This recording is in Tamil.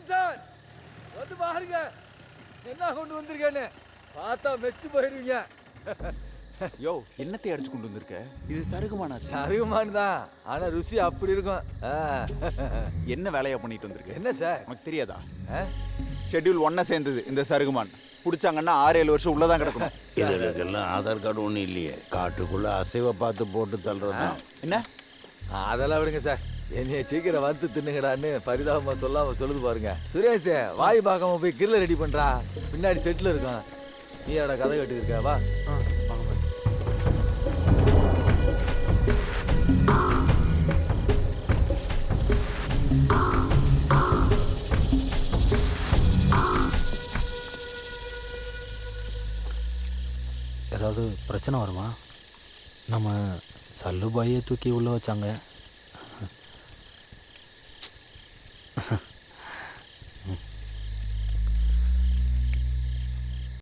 வணக்கம் சார். வந்து பாருங்க என்ன கொண்டு வந்திருக்கேன்னு. பார்த்தா மெச்சு போயிருவீங்க. யோ என்னத்தை அடிச்சு கொண்டு வந்திருக்க? இது சருகுமானாச்சு. சருகுமான் தான், ஆனா ருசி அப்படி இருக்கும். என்ன வேலையா பண்ணிட்டு வந்திருக்க? என்ன சார் உனக்கு தெரியாதா? ஷெட்யூல் 1 சேர்ந்தது இந்த சருகுமான். பிடிச்சாங்கன்னா 6-7 வருஷம் உள்ளதான் கிடக்கணும். இதுக்கெல்லாம் ஆதார் கார்டு ஒன்றும் இல்லையே. காட்டுக்குள்ள அசைவ பார்த்து போட்டு தள்ளுறதா என்ன? அதெல்லாம் விடுங்க சார். என்னைய சீக்கிரம் வந்து தின்னுங்கடான்னு பரிதாபமா சொல்லாம சொல்லுது பாருங்க. சுரேஷ் வாய் பார்க்காம போய் கிரில் ரெடி பண்றா. பின்னாடி செட்டில் இருக்கும். நீ என்னோட கதை கட்டுருக்க வா. ஏதாவது பிரச்சனை வருமா? நம்ம சல்லுபாயை தூக்கி உள்ளே வச்சாங்க.